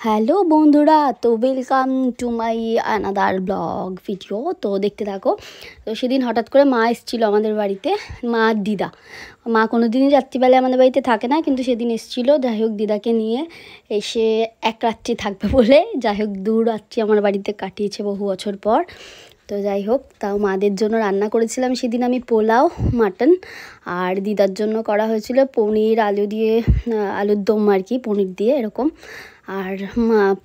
Hello বন্ধুরা, তো welcome to my another blog video. তো দেখতে থাকো। তো সেদিন হঠাৎ করে মা এসেছিলো আমাদের বাড়িতে, মা আর দিদা। মা কোনো দিনই রাত্রিবেলায় আমাদের বাড়িতে থাকে না, কিন্তু সেদিন এসেছিলো। যাই হোক, দিদাকে নিয়ে এসে এক রাত্রি থাকবে বলে, যাই হোক 2 রাত্রি আমার বাড়িতে কাটিয়েছে বহু বছর পর। তো যাই হোক, তাও মাদের জন্য রান্না করেছিলাম সেদিন আমি পোলাও, মাটন, আর দিদার জন্য করা হয়েছিল পনির আলু দিয়ে, আলুর দম আর কি, পনির দিয়ে এরকম। আর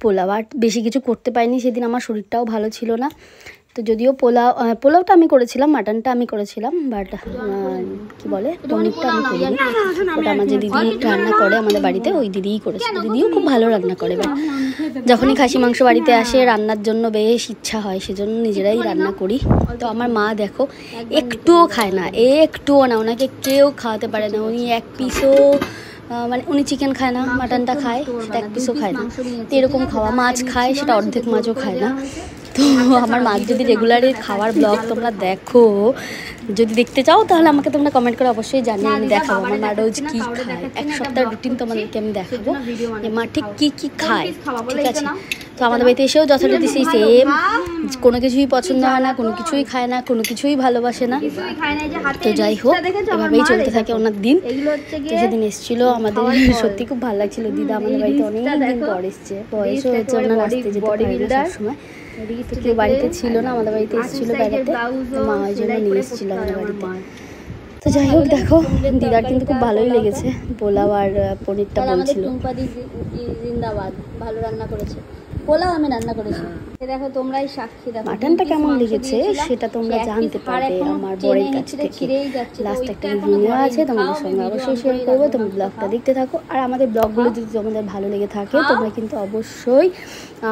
পোলাও আর বেশি কিছু করতে পারিনি সেদিন, আমার শরীরটাও ভালো ছিল না। তো যদিও পোলাওটা আমি করেছিলাম, মাটনটা আমি করেছিলাম, বাট কী বলে পনিরটা আমি করিনি। ওটা আমার যে দিদি রান্না করে আমাদের বাড়িতে, ওই দিদিই করেছে। দিদিও খুব ভালো রান্না করে। বাট যখনই খাসি মাংস বাড়িতে আসে রান্নার জন্য বেশ ইচ্ছা হয়, সেজন্য নিজেরাই রান্না করি। তো আমার মা দেখো একটুও খায় না, একটুও না, ওনাকে কেউ খাওয়াতে পারে না। উনি এক পিসও মানে উনি চিকেন খায় না, মাটনটা খায়, সেটা এক পিসও খায় না। তো এরকম খাওয়া, মাছ খায় সেটা অর্ধেক মাছও খায় না। তো আমার মাছ যদি রেগুলারই খাওয়ার ব্লগ তোমরা দেখো, যদি দেখতে চাও তাহলে আমাকে তোমরা কমেন্ট করে অবশ্যই জানিয়ে, আমি দেখাবো আমার মা রোজ কী খায়। এক সপ্তাহের রুটিন তোমাদেরকে আমি দেখাবো যে মা ঠিক কী খায়, ঠিক আছে? তো আমাদের বাড়িতে এসেও যথারীতি সেই সেম, কোনো কিছুই পছন্দ হয় না, কোনো কিছুই খায় না, কোনো কিছুই ভালোবাসে না। তো যাই হোক, এভাবেই চলতে থাকে ওনার দিন। তো সেদিন এসেছিলো আমাদের, সত্যি খুব ভালো লাগছিলো। দিদা আমাদের বাড়িতে অনেকদিন পর এসছে, বয়সও হচ্ছে ওনার, আসতে যেতে পারে না সবসময়। তো কেউ বাড়িতে ছিল না, আমাদের বাড়িতে এসেছিলো বেড়াতে, মা ওই জন্য নিয়ে এসেছিলো আমাদের বাড়িতে। তো যাই হোক দেখো, দিদার কিন্তু খুব ভালোই লেগেছে পোলাও আর পনিরটা বলছিল। জিন্দাবাদ, ভালো রান্না করেছে। পোলাও আমি রান্না করেছি, দেখো তোমরাই সাক্ষী। দেখো মাটনটা কেমন লেগেছে সেটা তোমরা জানতে পারবে আমার বরের কাছ থেকে। লাস্ট একটা ভিডিও আছে তোমাদের সঙ্গে অবশ্যই শেয়ার করবো, তোমরা ব্লগটা দেখতে থাকো। আর আমাদের ব্লগগুলো যদি তোমাদের ভালো লেগে থাকে তোমরা কিন্তু অবশ্যই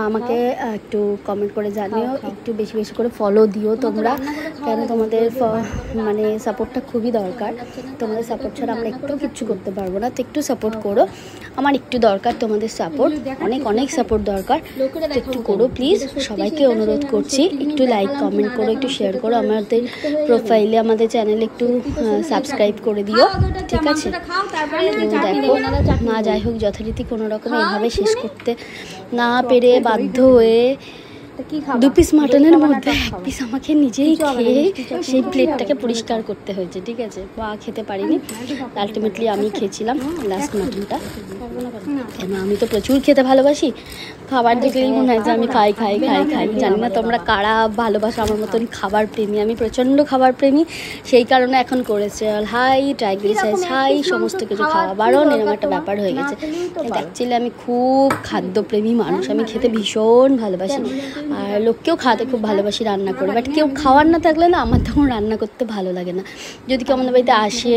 আমাকে একটু কমেন্ট করে জানিও, একটু বেশি বেশি করে ফলো দিও তোমরা, কেন তোমাদের মানে সাপোর্টটা খুবই দরকার। তোমাদের সাপোর্ট ছাড়া আমরা একটু কিচ্ছু করতে পারবো না। তো একটু সাপোর্ট করো, আমার একটু দরকার তোমাদের সাপোর্ট, অনেক অনেক সাপোর্ট দরকার। একটু করো প্লিজ, সবাইকে অনুরোধ করছি। একটু লাইক কমেন্ট করো, একটু শেয়ার করো, আমাদের প্রোফাইলে আমাদের চ্যানেলে একটু সাবস্ক্রাইব করে দিও, ঠিক আছে? দেখো মা যাই হোক যথারীতি কোনো রকম এভাবে শেষ করতে না পেরে বাধ্য হয়ে 2 পিস মাটনের মধ্যে 1 পিস আমাকে নিজেই খেয়ে সেই প্লেটটাকে পরিষ্কার করতে হয়েছে, ঠিক আছে? বা খেতে পারিনি, আলটিমেটলি আমি খেয়েছিলাম লাস্ট মাটনটা। কেন আমি তো প্রচুর খেতে ভালোবাসি, খাবার দেখলেই মনে হয় যে আমি খাই খাই খাই খাই। জানি না তোমরা কারা ভালোবাসো আমার মতন খাবার প্রেমী, আমি প্রচণ্ড খাবার প্রেমী। সেই কারণে এখন কোলেস্টেরল হাই, ট্রাইগ্লিসারাইড হাই, সমস্ত কিছু খাওয়া বারণ, এরকম একটা ব্যাপার হয়ে গেছে। অ্যাকচুয়ালি আমি খুব খাদ্যপ্রেমী মানুষ, আমি খেতে ভীষণ ভালোবাসি, আর লোককেও খাওয়াতে খুব ভালোবাসি রান্না করে। বাট কেউ খাওয়ার না থাকলে না আমার তখন রান্না করতে ভালো লাগে না। যদি কেউ আমাদের বাড়িতে আসে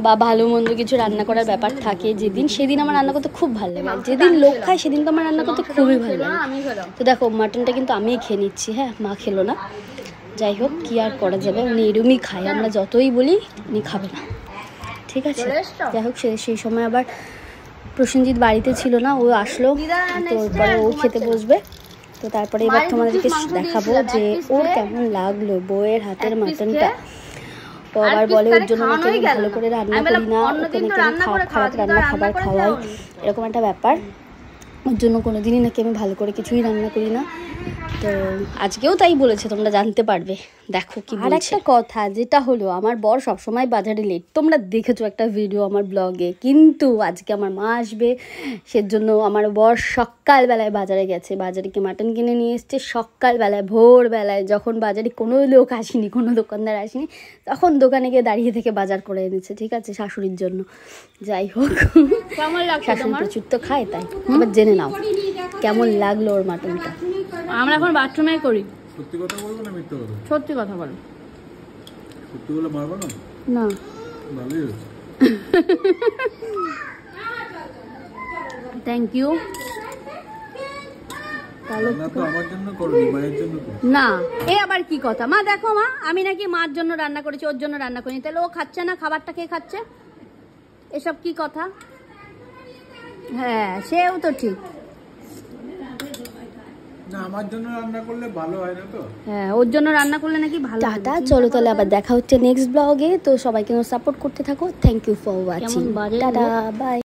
বা ভালো মন্দ কিছু রান্না করার ব্যাপার থাকে যেদিন, সেদিন আমার রান্না করতে খুব ভালো লাগে। যেদিন লোক খায় সেদিন তো আমার রান্না করতে খুবই ভালো লাগে। তো দেখো মাটনটা কিন্তু আমিই খেয়ে নিচ্ছি, হ্যাঁ, মা খেলো না। যাই হোক, কি আর করা যাবে, উনি এরমই খায়, আমরা যতই বলি উনি খাবে না, ঠিক আছে? যাই হোক, সেই সময় আবার প্রসেনজিৎ বাড়িতে ছিল না, ও আসলো, তো পরে ও খেতে বসবে। তো তারপরে এবার তোমাদেরকে দেখাবো যে ওর কেমন লাগলো বউয়ের হাতের মাটনটা। তো আবার বলে ওর জন্য নাকি আমি ভালো করে রান্না করি না, ওকে নাকি আমি খারাপ রান্না খাবার খাওয়াই, এরকম একটা ব্যাপার। ওর জন্য কোনো দিনই নাকি আমি ভালো করে কিছুই রান্না করি না। তো আজকেও তাই বলেছে, তোমরা জানতে পারবে। দেখো কি আর একটা কথা, যেটা হলো আমার বর সবসময় বাজারে লেট, তোমরা দেখেছো একটা ভিডিও আমার ব্লগে, কিন্তু আজকে আমার মা আসবে, সেজন্য আমার বর সকালবেলায় বাজারে গেছে, বাজারে গিয়ে মাটন কিনে নিয়ে এসছে সকালবেলায়, ভোরবেলায়, যখন বাজারে কোনো লোক আসেনি, কোনো দোকানদার আসেনি, তখন দোকানে গিয়ে দাঁড়িয়ে থেকে বাজার করে এনেছে, ঠিক আছে, শাশুড়ির জন্য। যাই হোক, শাশুড়ি প্রচুর তো খায়, তাই এবার জেনে নাও কেমন লাগলো ওর মাটনটা। আমরা এখন বাথরুমে করি। সত্যি কথা বলবো না মিথ্যা কথা? সত্যি কথা বলো। সত্যি বলে মারবো না? না, ভালোই হয়েছে। Thank you. না, এ আবার কি কথা মা? দেখো মা, আমি নাকি মার জন্য রান্না করেছি, ওর জন্য রান্না করিনি, তাহলে ও খাচ্ছে না, খাবারটা কে খাচ্ছে? এসব কি কথা? হ্যাঁ, সেও তো ঠিক। না, আমার জন্য রান্না করলে ভালো হয় না তো। হ্যাঁ, ওর জন্য রান্না করলে নাকি ভালো। টাটা, চলো তাহলে আবার দেখা হচ্ছে নেক্সট ব্লগে। তো সবাইকে সাপোর্ট করতে থাকো। Thank you for watching. Tata, by.